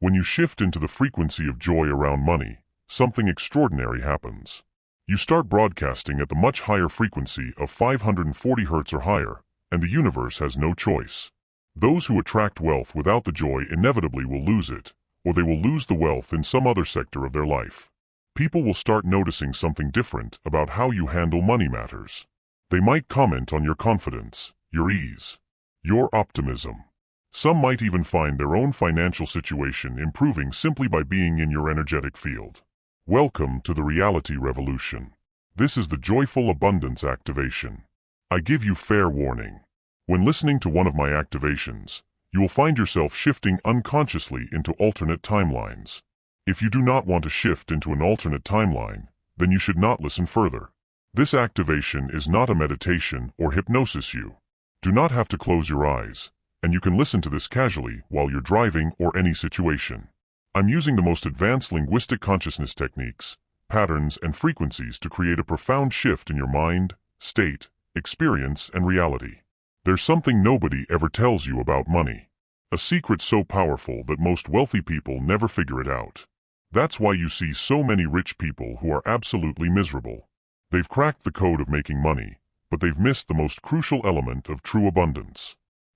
When you shift into the frequency of joy around money, something extraordinary happens. You start broadcasting at the much higher frequency of 540 Hz or higher, and the universe has no choice. Those who attract wealth without the joy inevitably will lose it, or they will lose the wealth in some other sector of their life. People will start noticing something different about how you handle money matters. They might comment on your confidence, your ease, your optimism. Some might even find their own financial situation improving simply by being in your energetic field. Welcome to the reality revolution. This is the joyful abundance activation. I give you fair warning. When listening to one of my activations, you will find yourself shifting unconsciously into alternate timelines. If you do not want to shift into an alternate timeline, then you should not listen further. This activation is not a meditation or hypnosis. You do not have to close your eyes, and you can listen to this casually while you're driving or any situation. I'm using the most advanced linguistic consciousness techniques, patterns, and frequencies to create a profound shift in your mind, state, experience, and reality. There's something nobody ever tells you about money. A secret so powerful that most wealthy people never figure it out. That's why you see so many rich people who are absolutely miserable. They've cracked the code of making money, but they've missed the most crucial element of true abundance.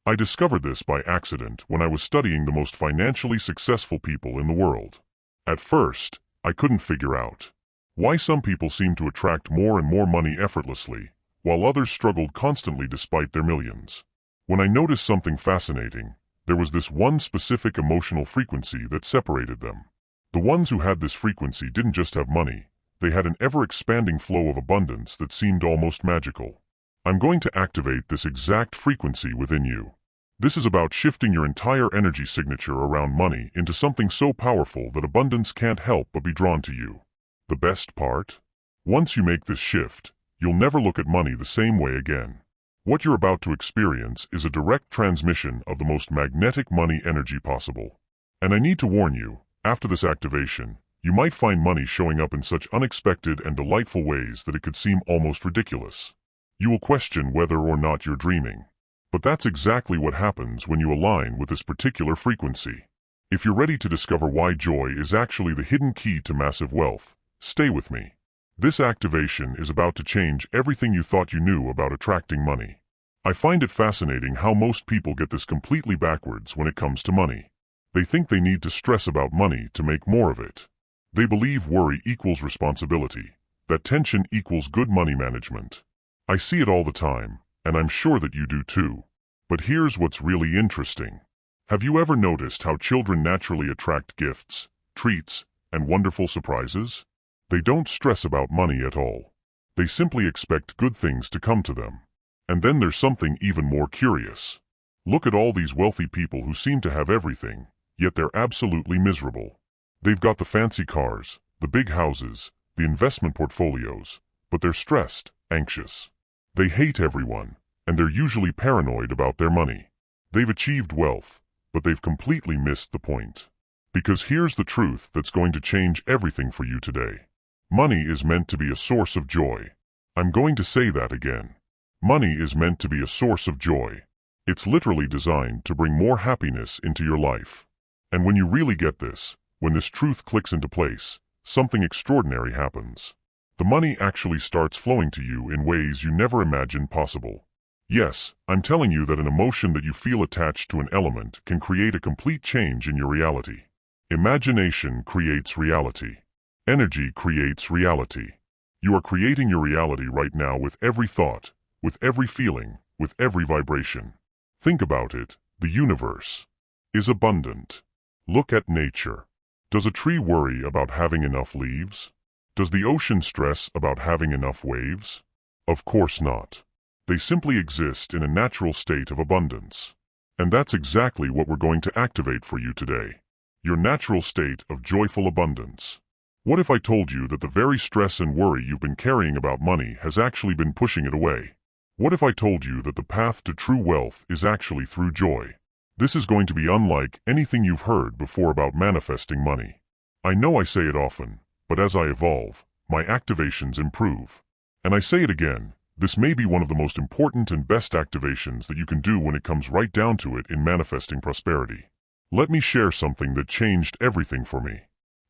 I discovered this by accident when I was studying the most financially successful people in the world. At first, I couldn't figure out why some people seem to attract more and more money effortlessly, while others struggled constantly despite their millions. When I noticed something fascinating, there was this one specific emotional frequency that separated them. The ones who had this frequency didn't just have money, they had an ever-expanding flow of abundance that seemed almost magical. I'm going to activate this exact frequency within you. This is about shifting your entire energy signature around money into something so powerful that abundance can't help but be drawn to you. The best part? Once you make this shift, you'll never look at money the same way again. What you're about to experience is a direct transmission of the most magnetic money energy possible. And I need to warn you, after this activation, you might find money showing up in such unexpected and delightful ways that it could seem almost ridiculous. You will question whether or not you're dreaming. But that's exactly what happens when you align with this particular frequency. If you're ready to discover why joy is actually the hidden key to massive wealth, stay with me. This activation is about to change everything you thought you knew about attracting money. I find it fascinating how most people get this completely backwards when it comes to money. They think they need to stress about money to make more of it. They believe worry equals responsibility, that tension equals good money management. I see it all the time, and I'm sure that you do too. But here's what's really interesting. Have you ever noticed how children naturally attract gifts, treats, and wonderful surprises? They don't stress about money at all. They simply expect good things to come to them. And then there's something even more curious. Look at all these wealthy people who seem to have everything, yet they're absolutely miserable. They've got the fancy cars, the big houses, the investment portfolios, but they're stressed, anxious. They hate everyone, and they're usually paranoid about their money. They've achieved wealth, but they've completely missed the point. Because here's the truth that's going to change everything for you today. Money is meant to be a source of joy. I'm going to say that again. Money is meant to be a source of joy. It's literally designed to bring more happiness into your life. And when you really get this, when this truth clicks into place, something extraordinary happens. The money actually starts flowing to you in ways you never imagined possible. Yes, I'm telling you that an emotion that you feel attached to an element can create a complete change in your reality. Imagination creates reality. Energy creates reality. You are creating your reality right now with every thought, with every feeling, with every vibration. Think about it. The universe is abundant. Look at nature. Does a tree worry about having enough leaves? Does the ocean stress about having enough waves? Of course not. They simply exist in a natural state of abundance. And that's exactly what we're going to activate for you today. Your natural state of joyful abundance. What if I told you that the very stress and worry you've been carrying about money has actually been pushing it away? What if I told you that the path to true wealth is actually through joy? This is going to be unlike anything you've heard before about manifesting money. I know I say it often, but as I evolve, my activations improve. And I say it again, this may be one of the most important and best activations that you can do when it comes right down to it in manifesting prosperity. Let me share something that changed everything for me.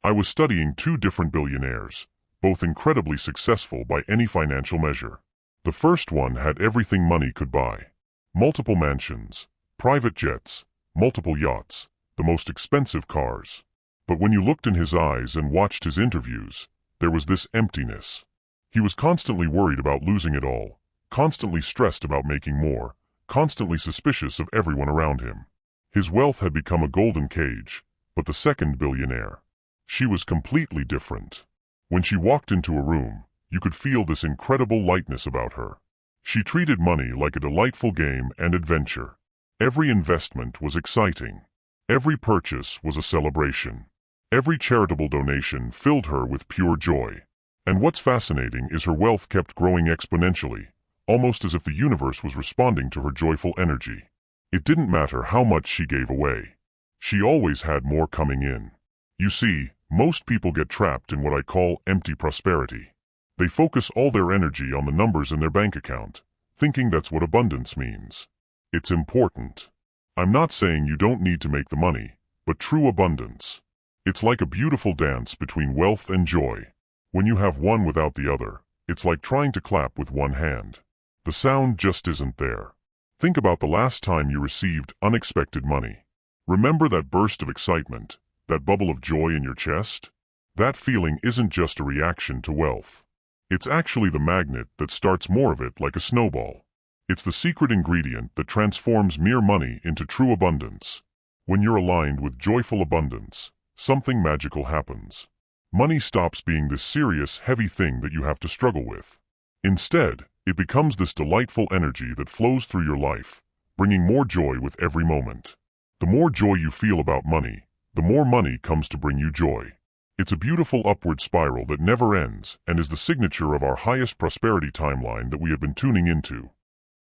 I was studying two different billionaires, both incredibly successful by any financial measure. The first one had everything money could buy. Multiple mansions, private jets, multiple yachts, the most expensive cars. But when you looked in his eyes and watched his interviews, there was this emptiness. He was constantly worried about losing it all, constantly stressed about making more, constantly suspicious of everyone around him. His wealth had become a golden cage, but the second billionaire, she was completely different. When she walked into a room, you could feel this incredible lightness about her. She treated money like a delightful game and adventure. Every investment was exciting. Every purchase was a celebration. Every charitable donation filled her with pure joy. And what's fascinating is her wealth kept growing exponentially, almost as if the universe was responding to her joyful energy. It didn't matter how much she gave away. She always had more coming in. You see, most people get trapped in what I call empty prosperity. They focus all their energy on the numbers in their bank account, thinking that's what abundance means. It's important. I'm not saying you don't need to make the money, but true abundance. It's like a beautiful dance between wealth and joy. When you have one without the other, it's like trying to clap with one hand. The sound just isn't there. Think about the last time you received unexpected money. Remember that burst of excitement, that bubble of joy in your chest? That feeling isn't just a reaction to wealth. It's actually the magnet that starts more of it like a snowball. It's the secret ingredient that transforms mere money into true abundance. When you're aligned with joyful abundance, something magical happens. Money stops being this serious, heavy thing that you have to struggle with. Instead, it becomes this delightful energy that flows through your life, bringing more joy with every moment. The more joy you feel about money, the more money comes to bring you joy. It's a beautiful upward spiral that never ends and is the signature of our highest prosperity timeline that we have been tuning into.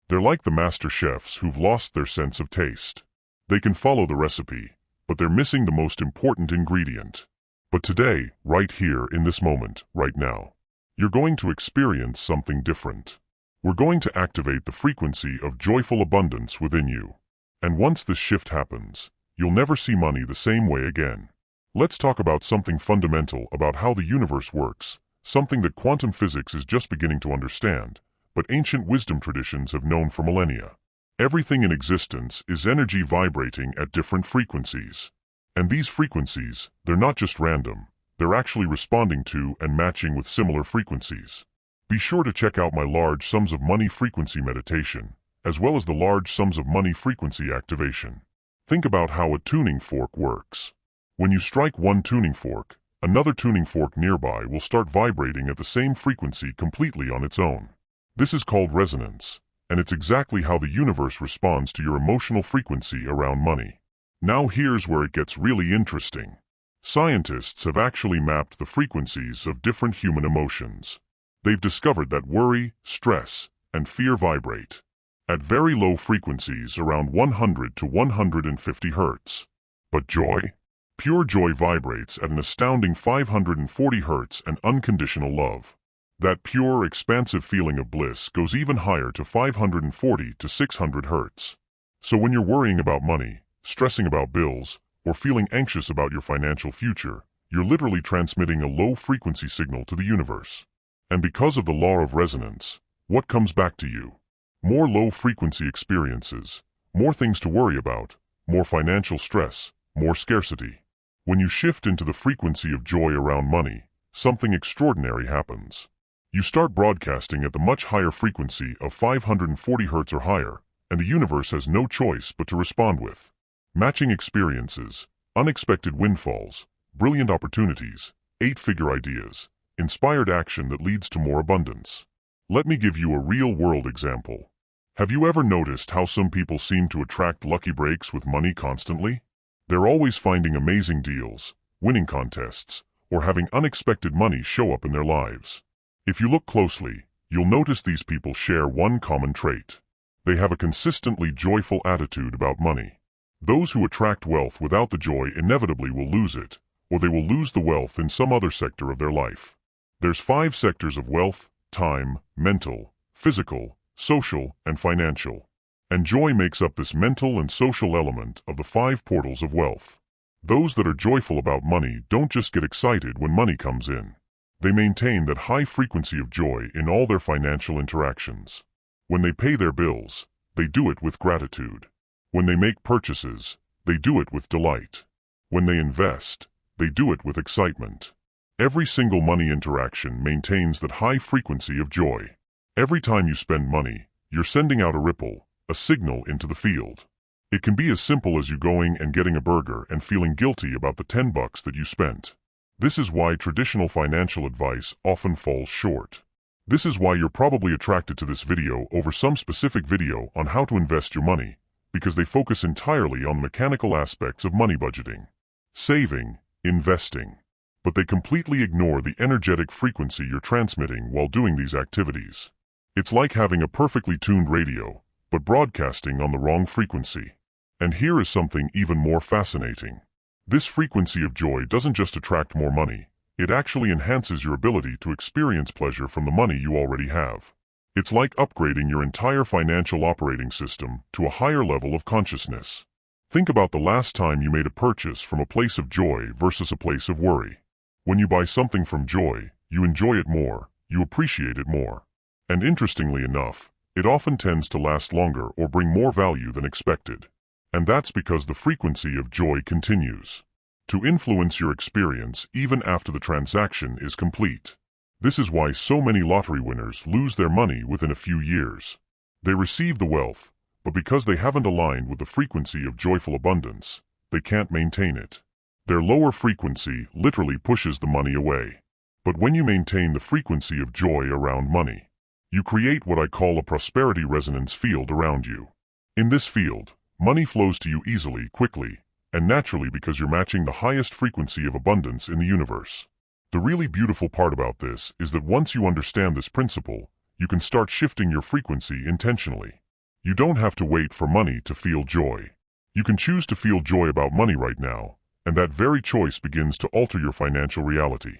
They're like the master chefs who've lost their sense of taste. They can follow the recipe, but they're missing the most important ingredient. But today, right here in this moment, right now, you're going to experience something different. We're going to activate the frequency of joyful abundance within you. And once this shift happens, you'll never see money the same way again. Let's talk about something fundamental about how the universe works, something that quantum physics is just beginning to understand, but ancient wisdom traditions have known for millennia. Everything in existence is energy vibrating at different frequencies. And these frequencies, they're not just random, they're actually responding to and matching with similar frequencies. Be sure to check out my large sums of money frequency meditation, as well as the large sums of money frequency activation. Think about how a tuning fork works. When you strike one tuning fork, another tuning fork nearby will start vibrating at the same frequency completely on its own. This is called resonance, and it's exactly how the universe responds to your emotional frequency around money. Now here's where it gets really interesting. Scientists have actually mapped the frequencies of different human emotions. They've discovered that worry, stress, and fear vibrate at very low frequencies around 100 to 150 Hz. But joy? Pure joy vibrates at an astounding 540 Hz, and unconditional love. That pure, expansive feeling of bliss goes even higher to 540 to 600 Hz. So when you're worrying about money, stressing about bills, or feeling anxious about your financial future, you're literally transmitting a low-frequency signal to the universe. And because of the law of resonance, what comes back to you? More low-frequency experiences, more things to worry about, more financial stress, more scarcity. When you shift into the frequency of joy around money, something extraordinary happens. You start broadcasting at the much higher frequency of 540 Hz or higher, and the universe has no choice but to respond with matching experiences, unexpected windfalls, brilliant opportunities, 8-figure ideas, inspired action that leads to more abundance. Let me give you a real-world example. Have you ever noticed how some people seem to attract lucky breaks with money constantly? They're always finding amazing deals, winning contests, or having unexpected money show up in their lives. If you look closely, you'll notice these people share one common trait. They have a consistently joyful attitude about money. Those who attract wealth without the joy inevitably will lose it, or they will lose the wealth in some other sector of their life. There's 5 sectors of wealth: time, mental, physical, social, and financial. And joy makes up this mental and social element of the 5 portals of wealth. Those that are joyful about money don't just get excited when money comes in. They maintain that high frequency of joy in all their financial interactions. When they pay their bills, they do it with gratitude. When they make purchases, they do it with delight. When they invest, they do it with excitement. Every single money interaction maintains that high frequency of joy. Every time you spend money, you're sending out a ripple, a signal into the field. It can be as simple as you going and getting a burger and feeling guilty about the $10 that you spent. This is why traditional financial advice often falls short. This is why you're probably attracted to this video over some specific video on how to invest your money, because they focus entirely on the mechanical aspects of money budgeting, saving, investing. But they completely ignore the energetic frequency you're transmitting while doing these activities. It's like having a perfectly tuned radio, but broadcasting on the wrong frequency. And here is something even more fascinating. This frequency of joy doesn't just attract more money, it actually enhances your ability to experience pleasure from the money you already have. It's like upgrading your entire financial operating system to a higher level of consciousness. Think about the last time you made a purchase from a place of joy versus a place of worry. When you buy something from joy, you enjoy it more, you appreciate it more. And interestingly enough, it often tends to last longer or bring more value than expected. And that's because the frequency of joy continues to influence your experience even after the transaction is complete. This is why so many lottery winners lose their money within a few years. They receive the wealth, but because they haven't aligned with the frequency of joyful abundance, they can't maintain it. Their lower frequency literally pushes the money away. But when you maintain the frequency of joy around money, you create what I call a prosperity resonance field around you. In this field, money flows to you easily, quickly, and naturally because you're matching the highest frequency of abundance in the universe. The really beautiful part about this is that once you understand this principle, you can start shifting your frequency intentionally. You don't have to wait for money to feel joy. You can choose to feel joy about money right now, and that very choice begins to alter your financial reality.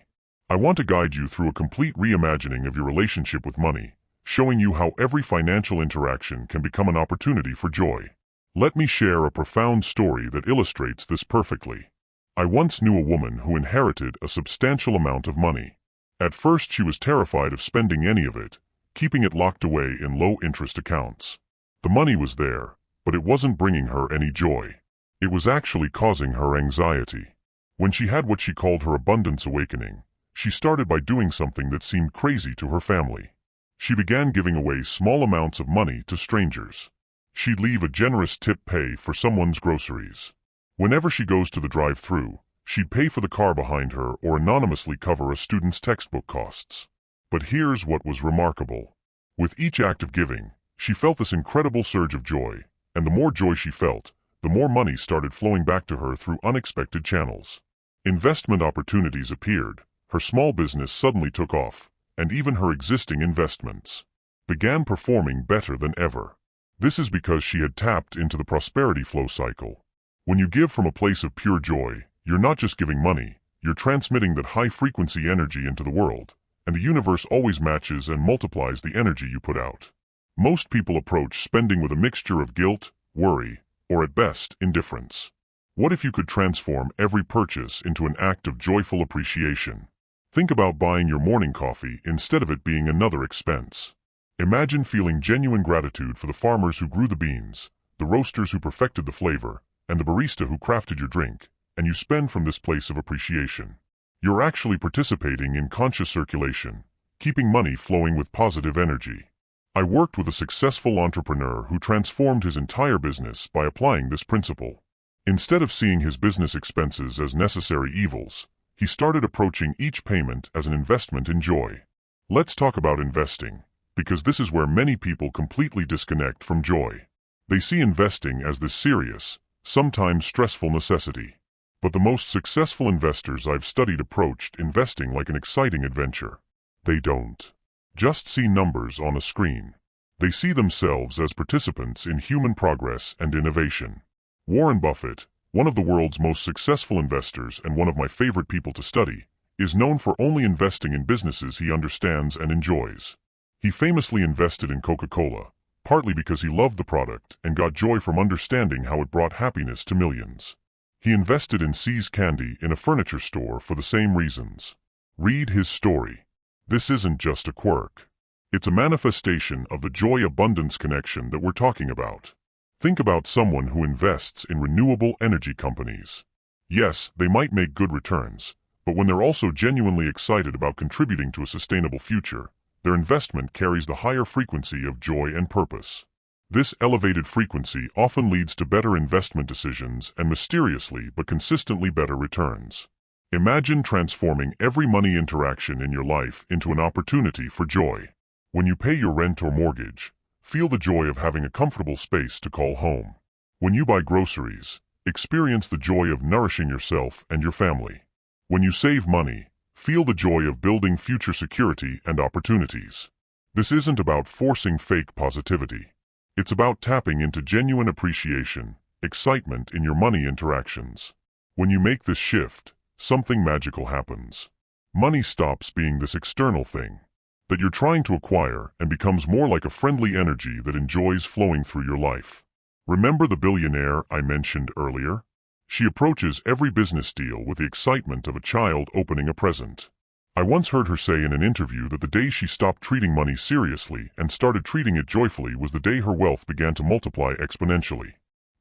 I want to guide you through a complete reimagining of your relationship with money, showing you how every financial interaction can become an opportunity for joy. Let me share a profound story that illustrates this perfectly. I once knew a woman who inherited a substantial amount of money. At first she was terrified of spending any of it, keeping it locked away in low-interest accounts. The money was there, but it wasn't bringing her any joy. It was actually causing her anxiety. When she had what she called her abundance awakening, she started by doing something that seemed crazy to her family. She began giving away small amounts of money to strangers. She'd leave a generous tip pay for someone's groceries. Whenever she goes to the drive-thru, she'd pay for the car behind her or anonymously cover a student's textbook costs. But here's what was remarkable. With each act of giving, she felt this incredible surge of joy, and the more joy she felt, the more money started flowing back to her through unexpected channels. Investment opportunities appeared, her small business suddenly took off, and even her existing investments began performing better than ever. This is because she had tapped into the prosperity flow cycle. When you give from a place of pure joy, you're not just giving money, you're transmitting that high-frequency energy into the world, and the universe always matches and multiplies the energy you put out. Most people approach spending with a mixture of guilt, worry, or at best, indifference. What if you could transform every purchase into an act of joyful appreciation? Think about buying your morning coffee instead of it being another expense. Imagine feeling genuine gratitude for the farmers who grew the beans, the roasters who perfected the flavor, and the barista who crafted your drink, and you spend from this place of appreciation. You're actually participating in conscious circulation, keeping money flowing with positive energy. I worked with a successful entrepreneur who transformed his entire business by applying this principle. Instead of seeing his business expenses as necessary evils, he started approaching each payment as an investment in joy. Let's talk about investing, because this is where many people completely disconnect from joy. They see investing as this serious, sometimes stressful necessity. But the most successful investors I've studied approached investing like an exciting adventure. They don't just see numbers on a screen. They see themselves as participants in human progress and innovation. Warren Buffett, one of the world's most successful investors and one of my favorite people to study, is known for only investing in businesses he understands and enjoys. He famously invested in Coca-Cola, partly because he loved the product and got joy from understanding how it brought happiness to millions. He invested in C's Candy in a furniture store for the same reasons. Read his story. This isn't just a quirk. It's a manifestation of the joy-abundance connection that we're talking about. Think about someone who invests in renewable energy companies. Yes, they might make good returns, but when they're also genuinely excited about contributing to a sustainable future, their investment carries the higher frequency of joy and purpose. This elevated frequency often leads to better investment decisions and mysteriously but consistently better returns. Imagine transforming every money interaction in your life into an opportunity for joy. When you pay your rent or mortgage, feel the joy of having a comfortable space to call home. When you buy groceries, experience the joy of nourishing yourself and your family. When you save money, feel the joy of building future security and opportunities. This isn't about forcing fake positivity. It's about tapping into genuine appreciation, excitement in your money interactions. When you make this shift, something magical happens. Money stops being this external thing that you're trying to acquire and becomes more like a friendly energy that enjoys flowing through your life. Remember the billionaire I mentioned earlier? She approaches every business deal with the excitement of a child opening a present. I once heard her say in an interview that the day she stopped treating money seriously and started treating it joyfully was the day her wealth began to multiply exponentially.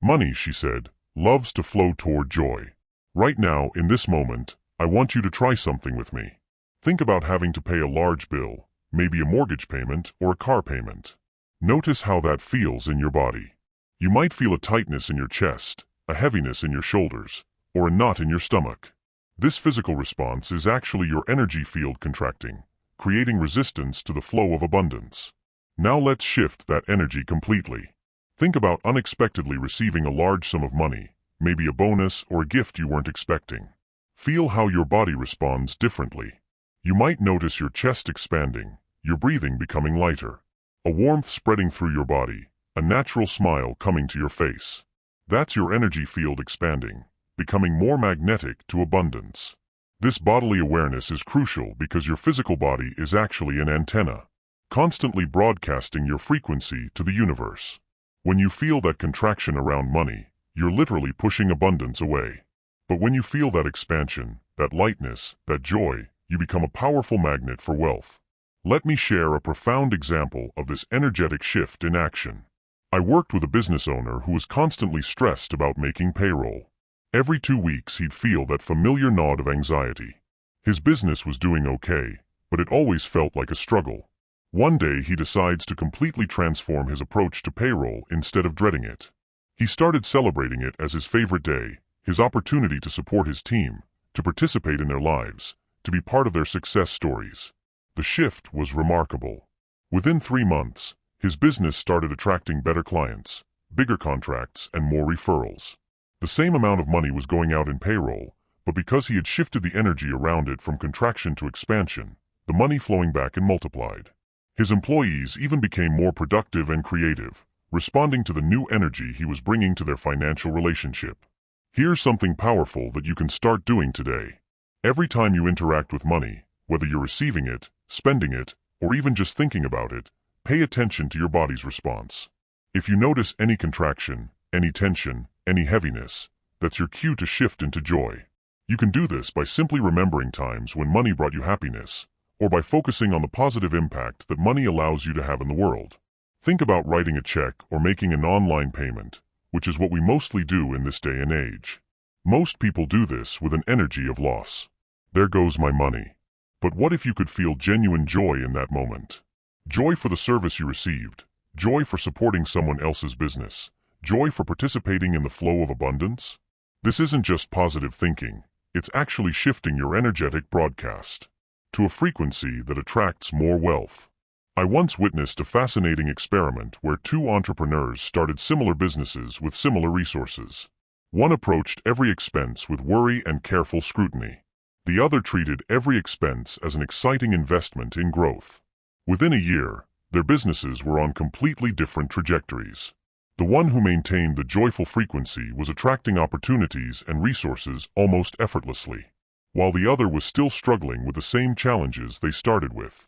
Money, she said, loves to flow toward joy. Right now, in this moment, I want you to try something with me. Think about having to pay a large bill, maybe a mortgage payment or a car payment. Notice how that feels in your body. You might feel a tightness in your chest, a heaviness in your shoulders, or a knot in your stomach. This physical response is actually your energy field contracting, creating resistance to the flow of abundance. Now let's shift that energy completely. Think about unexpectedly receiving a large sum of money, maybe a bonus or a gift you weren't expecting. Feel how your body responds differently. You might notice your chest expanding, your breathing becoming lighter, a warmth spreading through your body, a natural smile coming to your face. That's your energy field expanding, becoming more magnetic to abundance. This bodily awareness is crucial because your physical body is actually an antenna, constantly broadcasting your frequency to the universe. When you feel that contraction around money, you're literally pushing abundance away. But when you feel that expansion, that lightness, that joy, you become a powerful magnet for wealth. Let me share a profound example of this energetic shift in action. I worked with a business owner who was constantly stressed about making payroll. Every 2 weeks he'd feel that familiar nod of anxiety. His business was doing okay, but it always felt like a struggle. One day he decides to completely transform his approach to payroll instead of dreading it. He started celebrating it as his favorite day, his opportunity to support his team, to participate in their lives, to be part of their success stories. The shift was remarkable. Within 3 months, his business started attracting better clients, bigger contracts, and more referrals. The same amount of money was going out in payroll, but because he had shifted the energy around it from contraction to expansion, the money flowing back and multiplied. His employees even became more productive and creative, responding to the new energy he was bringing to their financial relationship. Here's something powerful that you can start doing today. Every time you interact with money, whether you're receiving it, spending it, or even just thinking about it, pay attention to your body's response. If you notice any contraction, any tension, any heaviness, that's your cue to shift into joy. You can do this by simply remembering times when money brought you happiness, or by focusing on the positive impact that money allows you to have in the world. Think about writing a check or making an online payment, which is what we mostly do in this day and age. Most people do this with an energy of loss. There goes my money. But what if you could feel genuine joy in that moment? Joy for the service you received, joy for supporting someone else's business, joy for participating in the flow of abundance? This isn't just positive thinking, it's actually shifting your energetic broadcast to a frequency that attracts more wealth. I once witnessed a fascinating experiment where 2 entrepreneurs started similar businesses with similar resources. One approached every expense with worry and careful scrutiny. The other treated every expense as an exciting investment in growth. Within a year, their businesses were on completely different trajectories. The one who maintained the joyful frequency was attracting opportunities and resources almost effortlessly, while the other was still struggling with the same challenges they started with.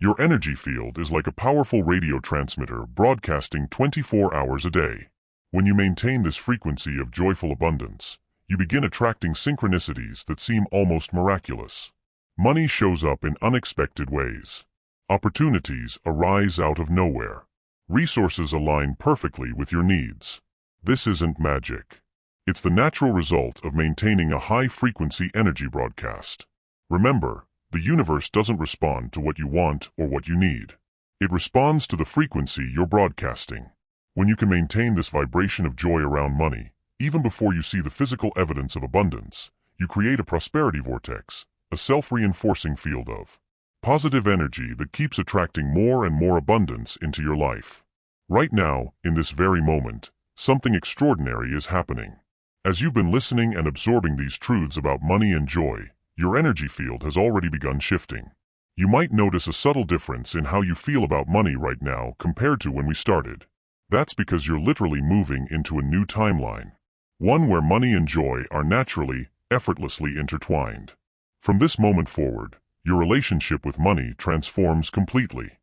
Your energy field is like a powerful radio transmitter broadcasting 24 hours a day. When you maintain this frequency of joyful abundance, you begin attracting synchronicities that seem almost miraculous. Money shows up in unexpected ways. Opportunities arise out of nowhere. Resources align perfectly with your needs. This isn't magic. It's the natural result of maintaining a high-frequency energy broadcast. Remember, the universe doesn't respond to what you want or what you need. It responds to the frequency you're broadcasting. When you can maintain this vibration of joy around money, even before you see the physical evidence of abundance, you create a prosperity vortex, a self-reinforcing field of positive energy that keeps attracting more and more abundance into your life. Right now, in this very moment, something extraordinary is happening. As you've been listening and absorbing these truths about money and joy, your energy field has already begun shifting. You might notice a subtle difference in how you feel about money right now compared to when we started. That's because you're literally moving into a new timeline. One where money and joy are naturally, effortlessly intertwined. From this moment forward, your relationship with money transforms completely.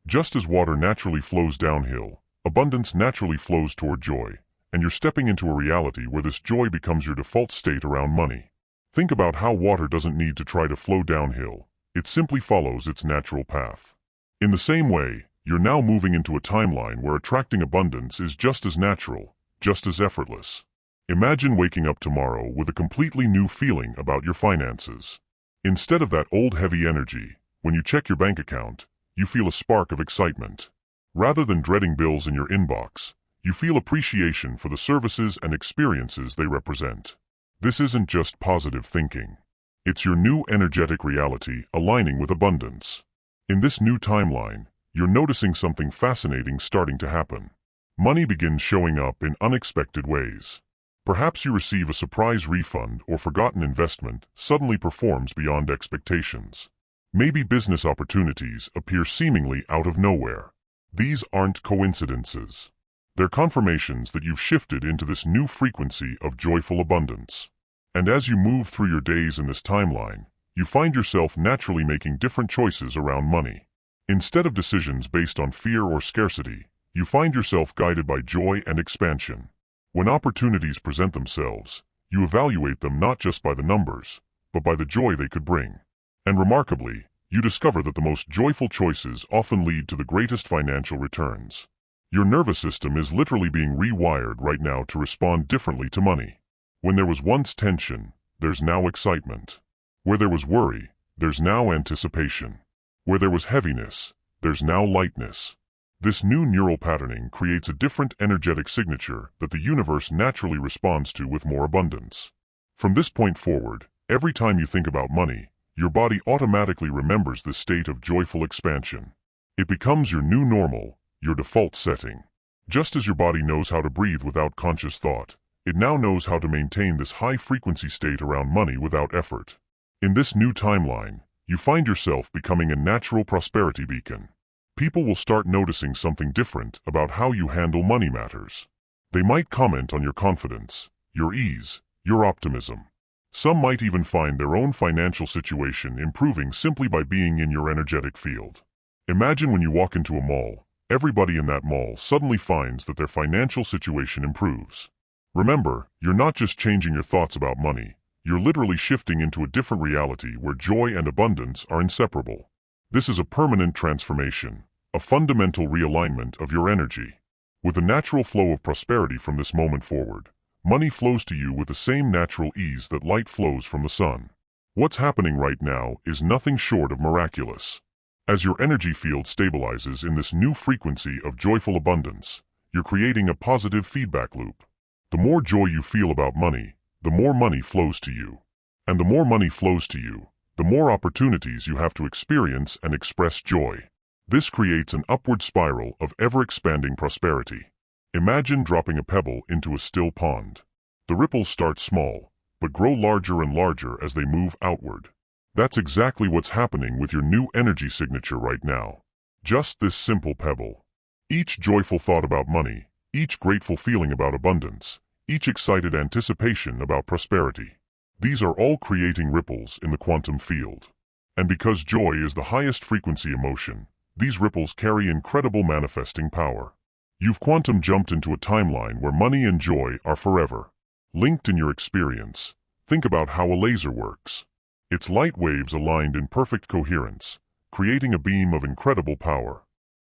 Just as water naturally flows downhill, abundance naturally flows toward joy, and you're stepping into a reality where this joy becomes your default state around money. Think about how water doesn't need to try to flow downhill, it simply follows its natural path. In the same way, you're now moving into a timeline where attracting abundance is just as natural, just as effortless. Imagine waking up tomorrow with a completely new feeling about your finances. Instead of that old heavy energy, when you check your bank account, you feel a spark of excitement. Rather than dreading bills in your inbox, you feel appreciation for the services and experiences they represent. This isn't just positive thinking. It's your new energetic reality aligning with abundance. In this new timeline, you're noticing something fascinating starting to happen. Money begins showing up in unexpected ways. Perhaps you receive a surprise refund or forgotten investment suddenly performs beyond expectations. Maybe business opportunities appear seemingly out of nowhere. These aren't coincidences. They're confirmations that you've shifted into this new frequency of joyful abundance. And as you move through your days in this timeline, you find yourself naturally making different choices around money. Instead of decisions based on fear or scarcity, you find yourself guided by joy and expansion. When opportunities present themselves, you evaluate them not just by the numbers, but by the joy they could bring. And remarkably, you discover that the most joyful choices often lead to the greatest financial returns. Your nervous system is literally being rewired right now to respond differently to money. When there was once tension, there's now excitement. Where there was worry, there's now anticipation. Where there was heaviness, there's now lightness. This new neural patterning creates a different energetic signature that the universe naturally responds to with more abundance. From this point forward, every time you think about money, your body automatically remembers this state of joyful expansion. It becomes your new normal, your default setting. Just as your body knows how to breathe without conscious thought, it now knows how to maintain this high-frequency state around money without effort. In this new timeline, you find yourself becoming a natural prosperity beacon. People will start noticing something different about how you handle money matters. They might comment on your confidence, your ease, your optimism. Some might even find their own financial situation improving simply by being in your energetic field. Imagine when you walk into a mall, everybody in that mall suddenly finds that their financial situation improves. Remember, you're not just changing your thoughts about money, you're literally shifting into a different reality where joy and abundance are inseparable. This is a permanent transformation, a fundamental realignment of your energy. With a natural flow of prosperity from this moment forward, money flows to you with the same natural ease that light flows from the sun. What's happening right now is nothing short of miraculous. As your energy field stabilizes in this new frequency of joyful abundance, you're creating a positive feedback loop. The more joy you feel about money, the more money flows to you. And the more money flows to you, the more opportunities you have to experience and express joy. This creates an upward spiral of ever-expanding prosperity. Imagine dropping a pebble into a still pond. The ripples start small, but grow larger and larger as they move outward. That's exactly what's happening with your new energy signature right now. Just this simple pebble. Each joyful thought about money, each grateful feeling about abundance, each excited anticipation about prosperity. These are all creating ripples in the quantum field. And because joy is the highest frequency emotion, these ripples carry incredible manifesting power. You've quantum jumped into a timeline where money and joy are forever linked in your experience. Think about how a laser works. Its light waves aligned in perfect coherence, creating a beam of incredible power.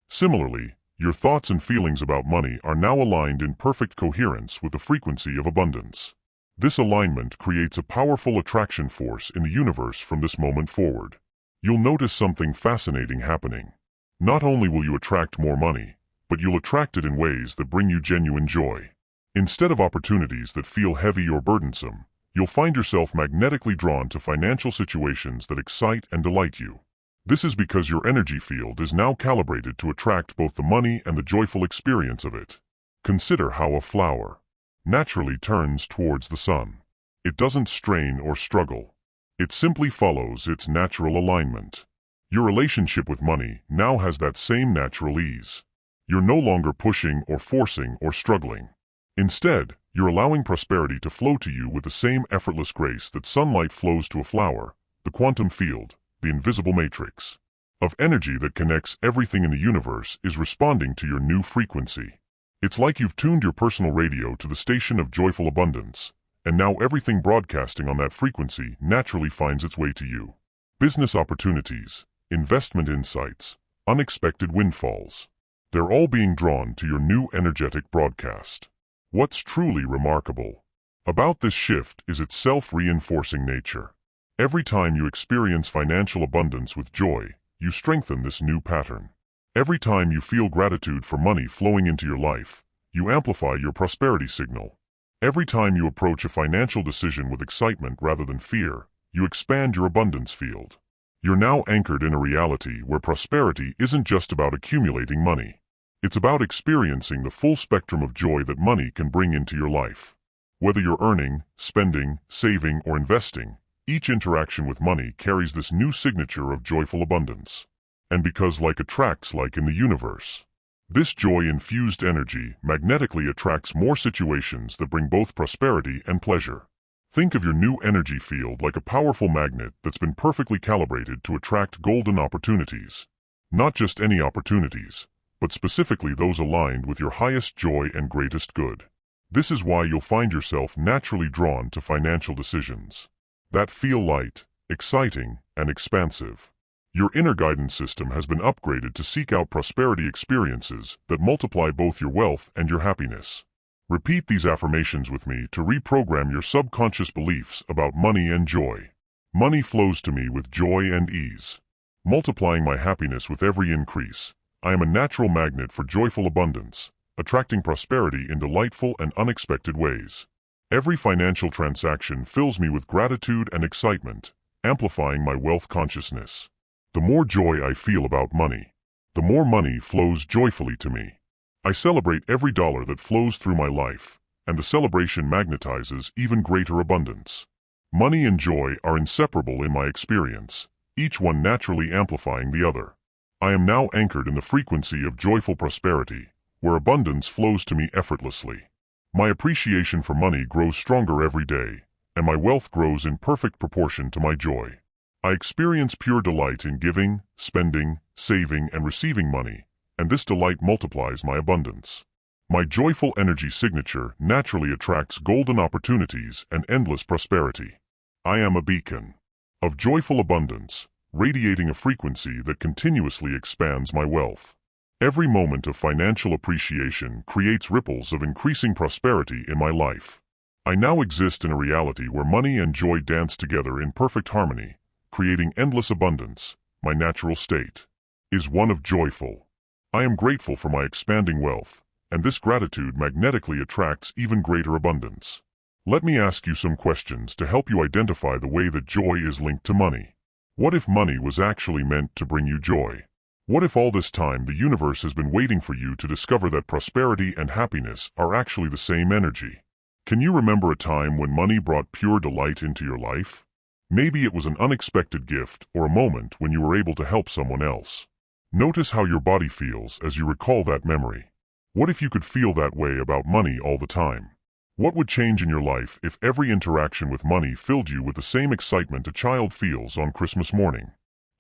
Similarly, your thoughts and feelings about money are now aligned in perfect coherence with the frequency of abundance. This alignment creates a powerful attraction force in the universe from this moment forward. You'll notice something fascinating happening. Not only will you attract more money, but you'll attract it in ways that bring you genuine joy. Instead of opportunities that feel heavy or burdensome, you'll find yourself magnetically drawn to financial situations that excite and delight you. This is because your energy field is now calibrated to attract both the money and the joyful experience of it. Consider how a flower naturally turns towards the sun. It doesn't strain or struggle. It simply follows its natural alignment. Your relationship with money now has that same natural ease. You're no longer pushing or forcing or struggling. Instead, you're allowing prosperity to flow to you with the same effortless grace that sunlight flows to a flower. The quantum field, the invisible matrix of energy that connects everything in the universe, is responding to your new frequency. It's like you've tuned your personal radio to the station of joyful abundance, and now everything broadcasting on that frequency naturally finds its way to you. Business opportunities, investment insights, unexpected windfalls. They're all being drawn to your new energetic broadcast. What's truly remarkable about this shift is its self-reinforcing nature. Every time you experience financial abundance with joy, you strengthen this new pattern. Every time you feel gratitude for money flowing into your life, you amplify your prosperity signal. Every time you approach a financial decision with excitement rather than fear, you expand your abundance field. You're now anchored in a reality where prosperity isn't just about accumulating money. It's about experiencing the full spectrum of joy that money can bring into your life. Whether you're earning, spending, saving, or investing, each interaction with money carries this new signature of joyful abundance. And because like attracts like in the universe, this joy-infused energy magnetically attracts more situations that bring both prosperity and pleasure. Think of your new energy field like a powerful magnet that's been perfectly calibrated to attract golden opportunities. Not just any opportunities, but specifically those aligned with your highest joy and greatest good. This is why you'll find yourself naturally drawn to financial decisions that feel light, exciting, and expansive. Your inner guidance system has been upgraded to seek out prosperity experiences that multiply both your wealth and your happiness. Repeat these affirmations with me to reprogram your subconscious beliefs about money and joy. Money flows to me with joy and ease, multiplying my happiness with every increase. I am a natural magnet for joyful abundance, attracting prosperity in delightful and unexpected ways. Every financial transaction fills me with gratitude and excitement, amplifying my wealth consciousness. The more joy I feel about money, the more money flows joyfully to me. I celebrate every dollar that flows through my life, and the celebration magnetizes even greater abundance. Money and joy are inseparable in my experience, each one naturally amplifying the other. I am now anchored in the frequency of joyful prosperity, where abundance flows to me effortlessly. My appreciation for money grows stronger every day, and my wealth grows in perfect proportion to my joy. I experience pure delight in giving, spending, saving, and receiving money, and this delight multiplies my abundance. My joyful energy signature naturally attracts golden opportunities and endless prosperity. I am a beacon of joyful abundance, radiating a frequency that continuously expands my wealth. Every moment of financial appreciation creates ripples of increasing prosperity in my life. I now exist in a reality where money and joy dance together in perfect harmony, creating endless abundance. My natural state is one of joyful. I am grateful for my expanding wealth, and this gratitude magnetically attracts even greater abundance. Let me ask you some questions to help you identify the way that joy is linked to money. What if money was actually meant to bring you joy? What if all this time the universe has been waiting for you to discover that prosperity and happiness are actually the same energy? Can you remember a time when money brought pure delight into your life? Maybe it was an unexpected gift or a moment when you were able to help someone else. Notice how your body feels as you recall that memory. What if you could feel that way about money all the time? What would change in your life if every interaction with money filled you with the same excitement a child feels on Christmas morning?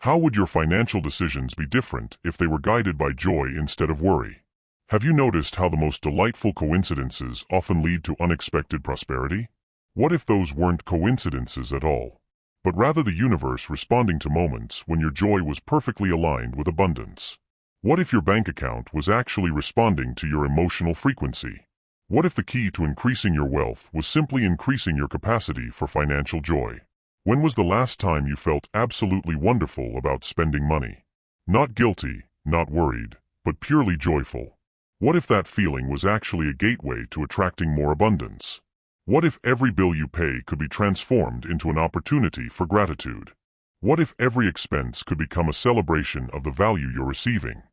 How would your financial decisions be different if they were guided by joy instead of worry? Have you noticed how the most delightful coincidences often lead to unexpected prosperity? What if those weren't coincidences at all, but rather the universe responding to moments when your joy was perfectly aligned with abundance? What if your bank account was actually responding to your emotional frequency? What if the key to increasing your wealth was simply increasing your capacity for financial joy? When was the last time you felt absolutely wonderful about spending money? Not guilty, not worried, but purely joyful. What if that feeling was actually a gateway to attracting more abundance? What if every bill you pay could be transformed into an opportunity for gratitude? What if every expense could become a celebration of the value you're receiving?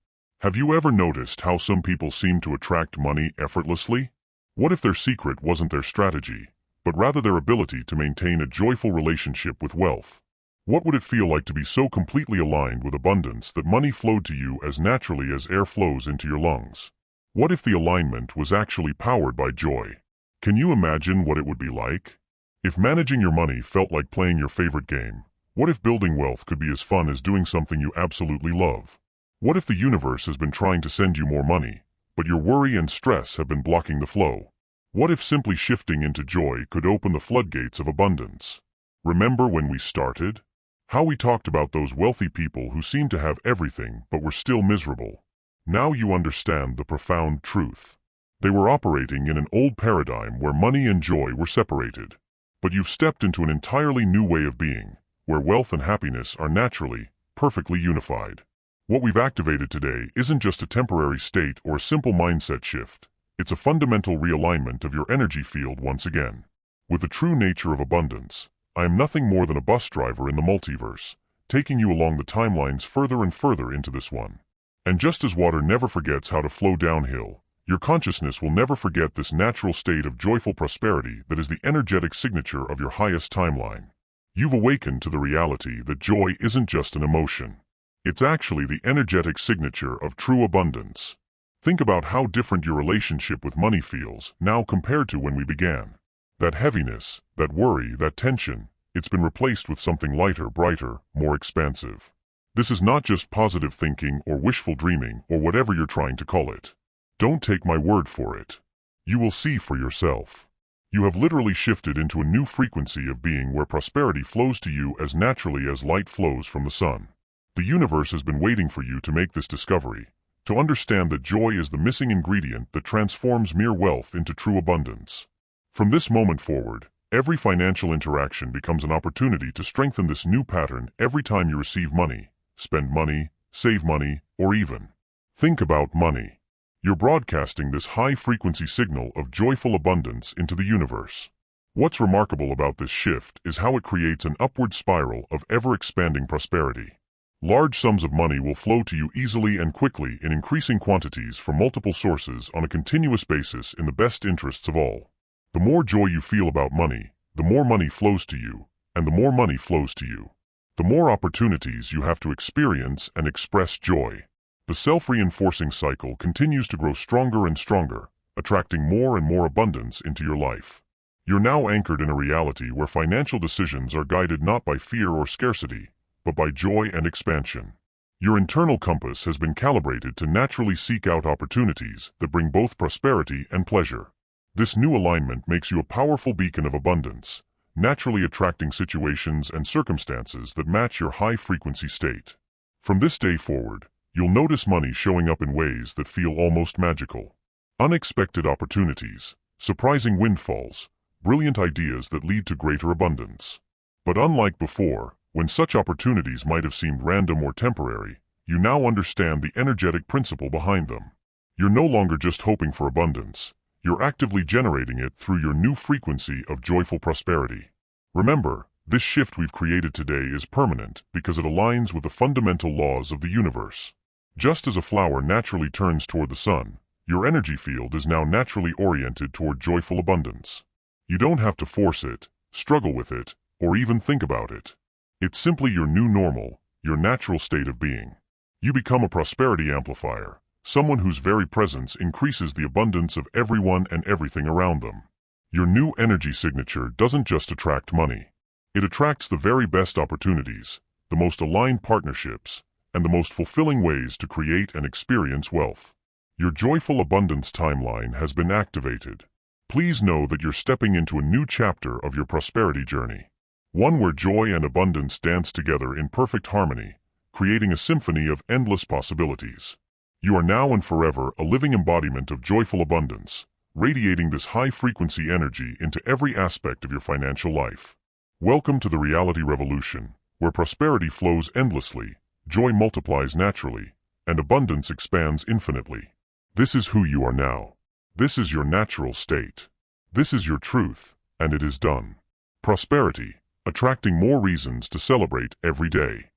Have you ever noticed how some people seem to attract money effortlessly? What if their secret wasn't their strategy, but rather their ability to maintain a joyful relationship with wealth? What would it feel like to be so completely aligned with abundance that money flowed to you as naturally as air flows into your lungs? What if the alignment was actually powered by joy? Can you imagine what it would be like? If managing your money felt like playing your favorite game, what if building wealth could be as fun as doing something you absolutely love? What if the universe has been trying to send you more money, but your worry and stress have been blocking the flow? What if simply shifting into joy could open the floodgates of abundance? Remember when we started? How we talked about those wealthy people who seemed to have everything but were still miserable. Now you understand the profound truth. They were operating in an old paradigm where money and joy were separated. But you've stepped into an entirely new way of being, where wealth and happiness are naturally, perfectly unified. What we've activated today isn't just a temporary state or a simple mindset shift. It's a fundamental realignment of your energy field once again. With the true nature of abundance, I am nothing more than a bus driver in the multiverse, taking you along the timelines further and further into this one. And just as water never forgets how to flow downhill, your consciousness will never forget this natural state of joyful prosperity that is the energetic signature of your highest timeline. You've awakened to the reality that joy isn't just an emotion. It's actually the energetic signature of true abundance. Think about how different your relationship with money feels now compared to when we began. That heaviness, that worry, that tension, it's been replaced with something lighter, brighter, more expansive. This is not just positive thinking or wishful dreaming or whatever you're trying to call it. Don't take my word for it. You will see for yourself. You have literally shifted into a new frequency of being where prosperity flows to you as naturally as light flows from the sun. The universe has been waiting for you to make this discovery, to understand that joy is the missing ingredient that transforms mere wealth into true abundance. From this moment forward, every financial interaction becomes an opportunity to strengthen this new pattern every time you receive money, spend money, save money, or even think about money. You're broadcasting this high-frequency signal of joyful abundance into the universe. What's remarkable about this shift is how it creates an upward spiral of ever-expanding prosperity. Large sums of money will flow to you easily and quickly in increasing quantities from multiple sources on a continuous basis in the best interests of all. The more joy you feel about money, the more money flows to you, and the more money flows to you, the more opportunities you have to experience and express joy. The self-reinforcing cycle continues to grow stronger and stronger, attracting more and more abundance into your life. You're now anchored in a reality where financial decisions are guided not by fear or scarcity, but by joy and expansion. Your internal compass has been calibrated to naturally seek out opportunities that bring both prosperity and pleasure. This new alignment makes you a powerful beacon of abundance, naturally attracting situations and circumstances that match your high-frequency state. From this day forward, you'll notice money showing up in ways that feel almost magical. Unexpected opportunities, surprising windfalls, brilliant ideas that lead to greater abundance. But unlike before, when such opportunities might have seemed random or temporary, you now understand the energetic principle behind them. You're no longer just hoping for abundance. You're actively generating it through your new frequency of joyful prosperity. Remember, this shift we've created today is permanent because it aligns with the fundamental laws of the universe. Just as a flower naturally turns toward the sun, your energy field is now naturally oriented toward joyful abundance. You don't have to force it, struggle with it, or even think about it. It's simply your new normal, your natural state of being. You become a prosperity amplifier, someone whose very presence increases the abundance of everyone and everything around them. Your new energy signature doesn't just attract money. It attracts the very best opportunities, the most aligned partnerships, and the most fulfilling ways to create and experience wealth. Your joyful abundance timeline has been activated. Please know that you're stepping into a new chapter of your prosperity journey. One where joy and abundance dance together in perfect harmony, creating a symphony of endless possibilities. You are now and forever a living embodiment of joyful abundance, radiating this high-frequency energy into every aspect of your financial life. Welcome to the reality revolution, where prosperity flows endlessly, joy multiplies naturally, and abundance expands infinitely. This is who you are now. This is your natural state. This is your truth, and it is done. Prosperity, attracting more reasons to celebrate every day.